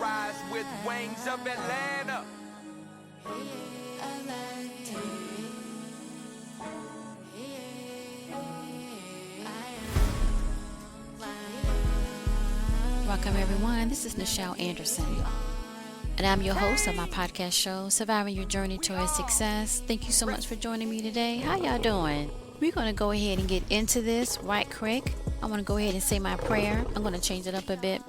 rise with wings of Atlanta. Welcome everyone, this is Nichel Anderson, and I'm your host of my podcast show, Surviving Your Journey Towards Success. Thank you so much for joining me today. How y'all doing? We're going to go ahead and get into this right quick. I want to go ahead and say my prayer. I'm going to change it up a bit.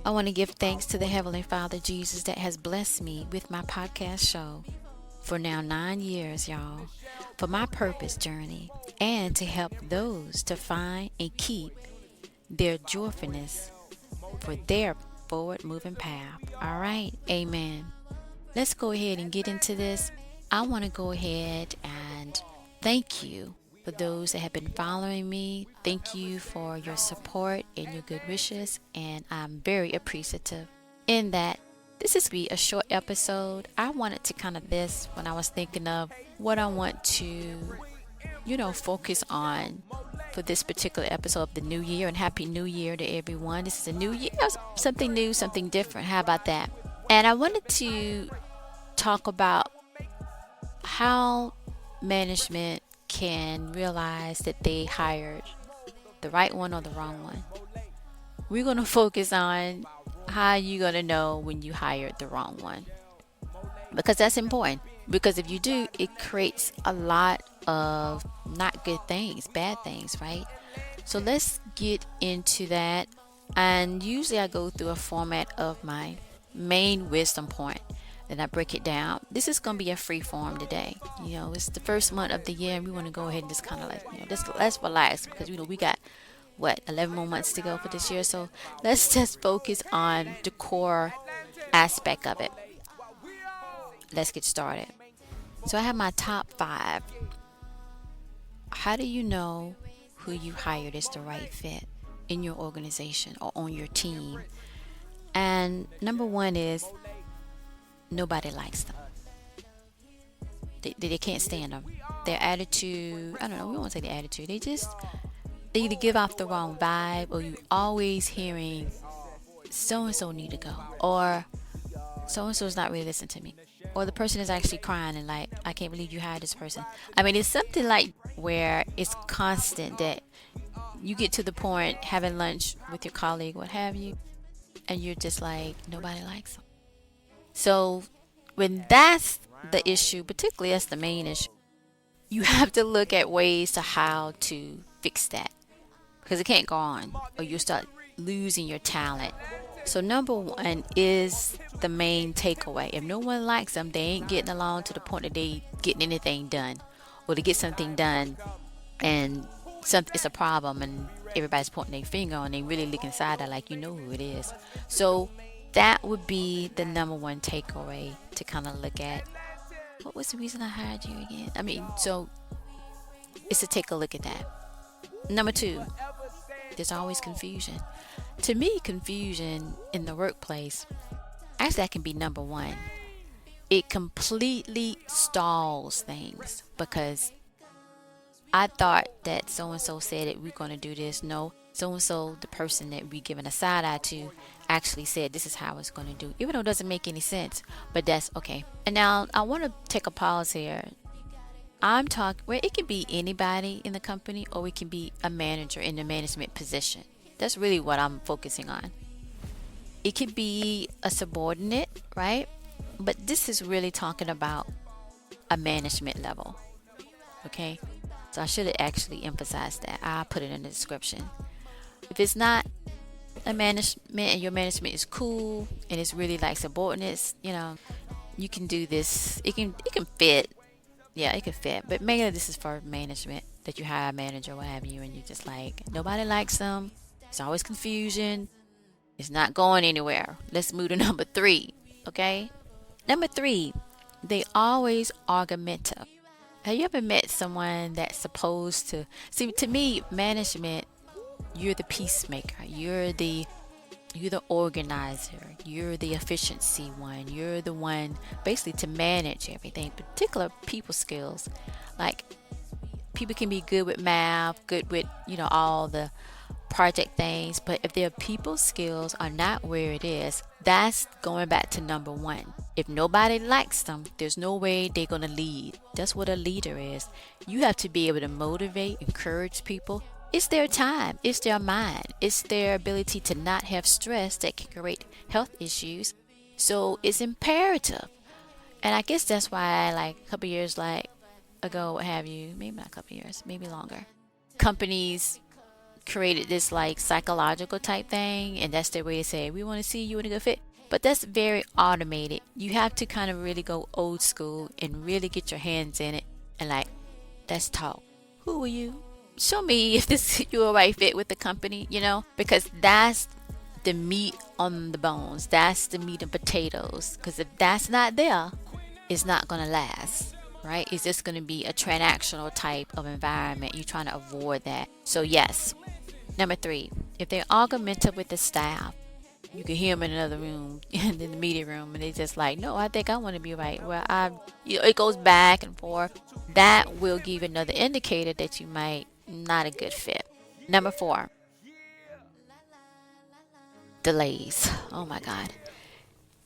I want to give thanks to the Heavenly Father, Jesus, that has blessed me with my podcast show for now 9 years, y'all, for my purpose journey and to help those to find and keep their joyfulness for their forward moving path. All right. Amen. Let's go ahead and get into this. I want to go ahead and thank you for those that have been following me. Thank you for your support and your good wishes. And I'm very appreciative in that this is be a short episode. I wanted to kind of this when I was thinking of what I want to, focus on for this particular episode of the new year, and happy new year to everyone. This is a new year, something new, something different. How about that? And I wanted to talk about how management can realize that they hired the right one or the wrong one. We're going to focus on how you're going to know when you hired the wrong one, because that's important. Because if you do, it creates a lot of not good things, bad things, right? So let's get into that. And usually I go through a format of my main wisdom point, then I break it down. This is going to be a free form today. It's the first month of the year, and we want to go ahead and just kind of let's relax, because we got 11 more months to go for this year. So let's just focus on the core aspect of it. Let's get started. So I have my top 5. How do you know who you hired is the right fit in your organization or on your team? And number 1 is nobody likes them. They can't stand them. Their attitude, I don't know, we won't say the attitude. They either give off the wrong vibe, or you always hearing so-and-so need to go, or so-and-so is not really listening to me, or the person is actually crying and like, I can't believe you hired this person. I mean, it's something like where it's constant that you get to the point having lunch with your colleague, what have you, and you're just like, nobody likes them. So when that's the issue, particularly that's the main issue, you have to look at ways to how to fix that, because it can't go on or you'll start losing your talent. So number 1 is the main takeaway. If no one likes them, they ain't getting along to the point that they getting anything done, or to get something done and it's a problem and everybody's pointing their finger and they really look inside there like, who it is. So that would be the number 1 takeaway to kind of look at. What was the reason I hired you again? So it's to take a look at that. Number 2, there's always confusion. To me, confusion in the workplace, actually that can be number 1. It completely stalls things, because I thought that so-and-so said that we're going to do this. No, so-and-so, the person that we're giving a side eye to, actually said this is how it's going to do, even though it doesn't make any sense, but that's okay. And now I want to take a pause here. I'm talking where it can be anybody in the company, or it can be a manager in the management position. That's really what I'm focusing on. It could be a subordinate, right? But this is really talking about a management level. Okay? So I should have actually emphasized that. I'll put it in the description. If it's not a management and your management is cool and it's really like subordinates, you can do this. It can fit. Yeah, it can fit. But mainly this is for management, that you hire a manager, what have you, and you're just like, nobody likes them. It's always confusion. It's not going anywhere. Let's move to number 3. Okay? Number 3, they always argumentative. Have you ever met someone that's supposed to... See, to me, management, you're the peacemaker. You're the organizer. You're the efficiency one. You're the one basically to manage everything, particular people skills. Like, people can be good with math, good with, all the project things, but if their people skills are not where it is, that's going back to number one. If nobody likes them, there's no way they're going to lead. That's what a leader is. You have to be able to motivate, encourage people. It's their time, it's their mind, it's their ability to not have stress that can create health issues. So it's imperative. And I guess that's why, like a couple years ago, what have you, maybe not a couple years, maybe longer, companies created this like psychological type thing, and that's their way to say we want to see you in a good fit. But that's very automated. You have to kind of really go old school and really get your hands in it and like, let's talk. Who are you? Show me if this you're a right fit with the company, because that's the meat on the bones. That's the meat and potatoes. Because if that's not there, it's not gonna last. Right? It's just going to be a transactional type of environment. You're trying to avoid that. So, yes. Number three, if they're argumentative with the staff, you can hear them in another room, in the meeting room, and they're just like, no, I think I want to be right. Well, it goes back and forth. That will give another indicator that you might not a good fit. Number four, delays. Oh my God.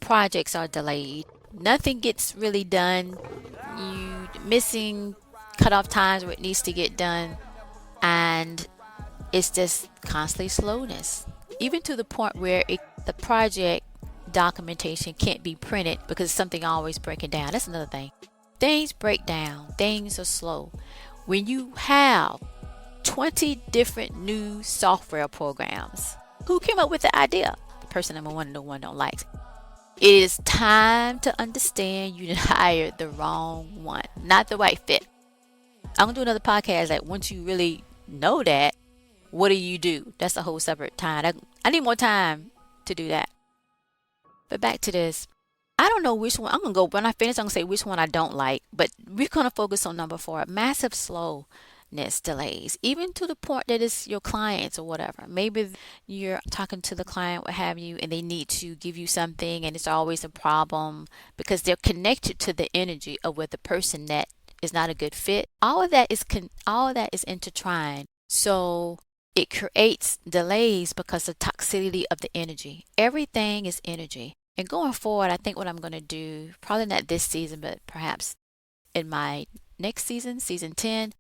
Projects are delayed. Nothing gets really done. You missing cutoff times where it needs to get done, and it's just constantly slowness, even to the point where the project documentation can't be printed because something always breaking down. That's another thing. Things break down. Things are slow. When you have 20 different new software programs, who came up with the idea? The person number one, no one don't like. It is time to understand you hired the wrong one, not the right fit. I'm gonna do another podcast that once you really know that, what do? That's a whole separate time. I need more time to do that. But back to this. I don't know which one. I'm gonna go when I finish. I'm gonna say which one I don't like. But we're gonna focus on number four. Massive slowness delays, even to the point that it's your clients or whatever. Maybe you're talking to the client, what have you, and they need to give you something, and it's always a problem because they're connected to the energy of with the person that is not a good fit. All of that is intertwined. So it creates delays because of toxicity of the energy. Everything is energy. And going forward, I think what I'm going to do, probably not this season, but perhaps in my next season, season 10,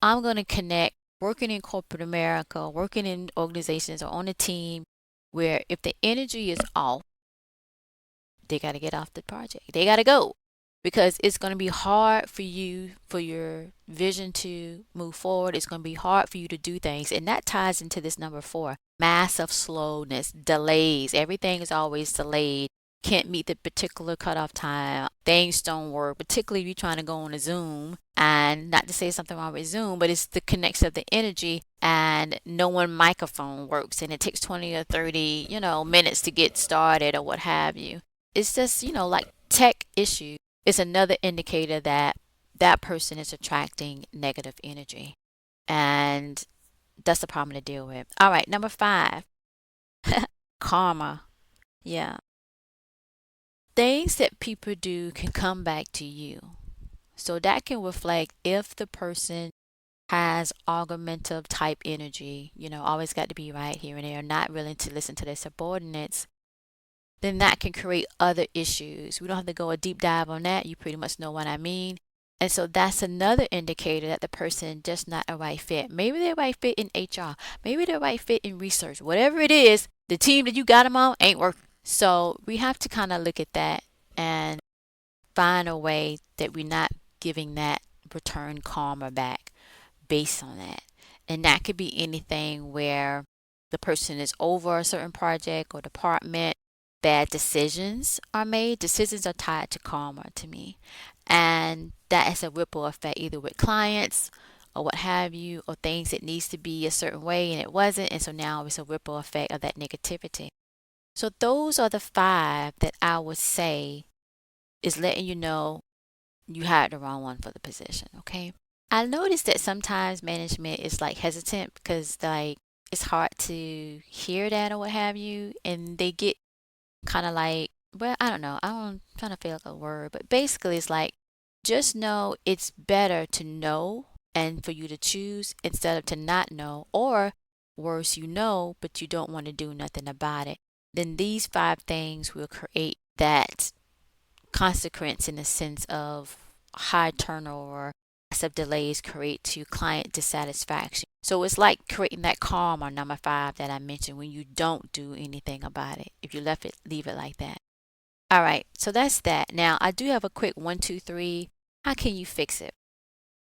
I'm going to connect working in corporate America, working in organizations or on a team where if the energy is off, they got to get off the project. They got to go because it's going to be hard for you, for your vision to move forward. It's going to be hard for you to do things. And that ties into this number four, massive slowness, delays. Everything is always delayed. Can't meet the particular cutoff time. Things don't work, particularly if you're trying to go on a Zoom. And not to say something wrong with Zoom, but it's the connection of the energy and no one microphone works and it takes 20 or 30, minutes to get started or what have you. It's just, like tech issues. It's another indicator that that person is attracting negative energy. And that's the problem to deal with. All right, number five, karma. Yeah. Things that people do can come back to you. So that can reflect if the person has argumentative type energy, always got to be right here and there, not willing to listen to their subordinates, then that can create other issues. We don't have to go a deep dive on that. You pretty much know what I mean. And so that's another indicator that the person just not a right fit. Maybe they're a right fit in HR. Maybe they're a right fit in research. Whatever it is, the team that you got them on ain't working. So we have to kind of look at that and find a way that we're not giving that return karma back based on that. And that could be anything where the person is over a certain project or department. Bad decisions are made. Decisions are tied to karma to me. And that is a ripple effect either with clients or what have you, or things that needs to be a certain way and it wasn't. And so now it's a ripple effect of that negativity. So those are the five that I would say is letting you know you hired the wrong one for the position, okay? I noticed that sometimes management is like hesitant because like it's hard to hear that or what have you, and they get kind of like, well, I don't know. I'm trying to feel like a word, but basically it's like just know it's better to know and for you to choose instead of to not know, or worse you know, but you don't want to do nothing about it, then these 5 things will create that consequence in the sense of high turnover, massive delays create to client dissatisfaction. So it's like creating that karma, number 5 that I mentioned, when you don't do anything about it. If you leave it like that. All right, so that's that. Now I do have a quick 1, 2, 3. How can you fix it?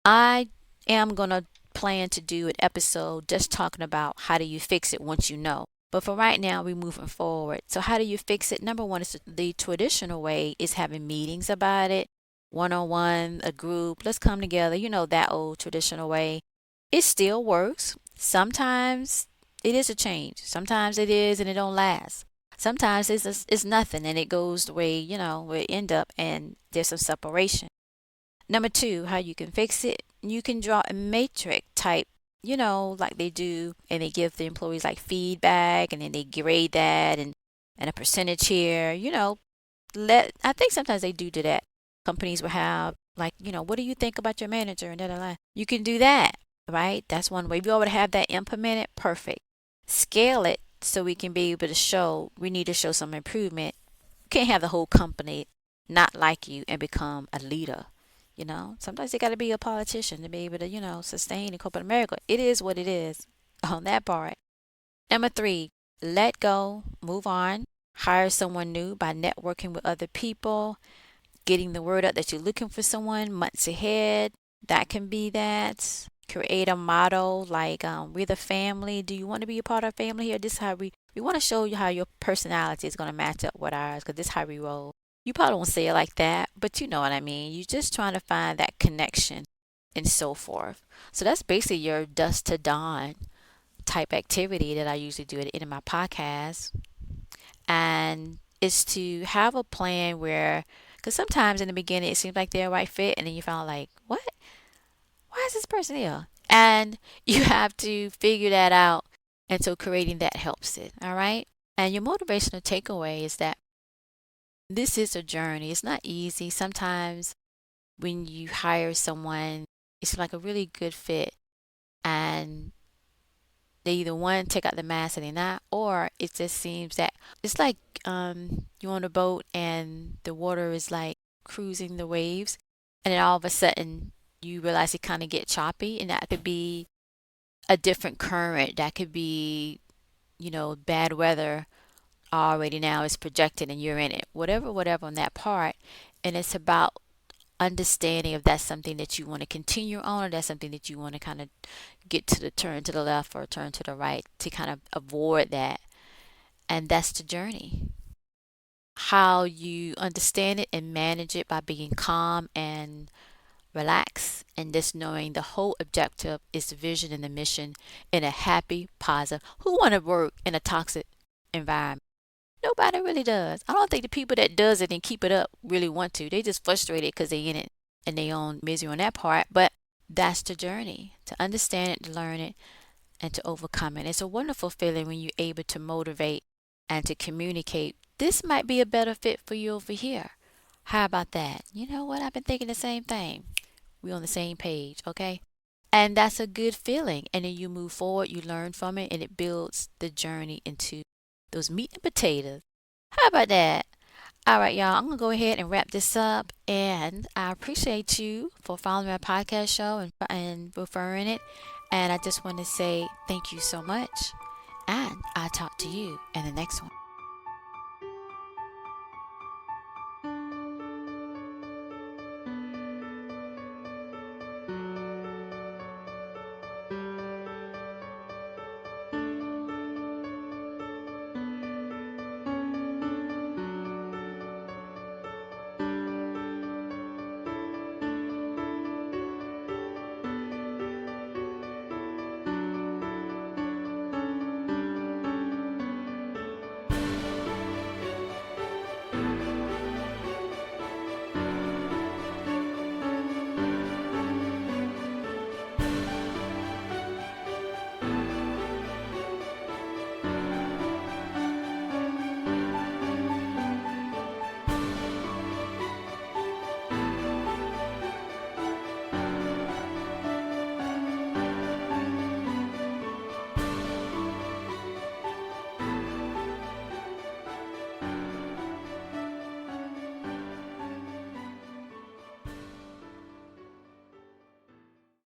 I am gonna plan to do an episode just talking about how do you fix it once you know. But for right now, we're moving forward. So how do you fix it? Number 1 is the traditional way is having meetings about it, one-on-one, a group. Let's come together. You know, that old traditional way. It still works. Sometimes it is a change. Sometimes it is and it don't last. Sometimes it's nothing and it goes the way, where it end up and there's some separation. Number 2, how you can fix it. You can draw a matrix type, like they do, and they give the employees like feedback and then they grade that and a percentage here, I think sometimes they do that. Companies will have like, what do you think about your manager and da. You can do that, right? That's one way. If you already have that implemented, perfect. Scale it so we can be able to show, we need to show some improvement. You can't have the whole company not like you and become a leader. Sometimes you got to be a politician to be able to, sustain in corporate America. It is what it is on that part. Number 3, let go, move on, hire someone new by networking with other people, getting the word out that you're looking for someone months ahead. That can be that. Create a motto like we're the family. Do you want to be a part of our family here? This is how we want to show you how your personality is going to match up with ours because this is how we roll. You probably won't say it like that, but you know what I mean. You're just trying to find that connection and so forth. So that's basically your dusk to dawn type activity that I usually do at the end of my podcast. And it's to have a plan where, because sometimes in the beginning it seems like they're a right fit, and then you find like, what? Why is this person here? And you have to figure that out. And so creating that helps it. All right. And your motivational takeaway is that this is a journey. It's not easy. Sometimes when you hire someone, it's like a really good fit and they either one take out the mask and they're not, or it just seems that it's like you're on a boat and the water is like cruising the waves, and then all of a sudden you realize it kind of get choppy, and that could be a different current. That could be, bad weather already now is projected and you're in it. Whatever on that part. And it's about understanding if that's something that you want to continue on or that's something that you want to kind of get to the turn to the left or turn to the right to kind of avoid that. And that's the journey. How you understand it and manage it by being calm and relaxed and just knowing the whole objective is the vision and the mission in a happy, positive. Who want to work in a toxic environment? Nobody really does. I don't think the people that does it and keep it up really want to. They just frustrated because they in it and they own misery on that part. But that's the journey, to understand it, to learn it, and to overcome it. It's a wonderful feeling when you're able to motivate and to communicate. This might be a better fit for you over here. How about that? You know what? I've been thinking the same thing. We're on the same page, okay? And that's a good feeling. And then you move forward, you learn from it, and it builds the journey into those meat and potatoes. How about that? All right, y'all, I'm going to go ahead and wrap this up. And I appreciate you for following my podcast show and referring it. And I just want to say thank you so much. And I'll talk to you in the next one.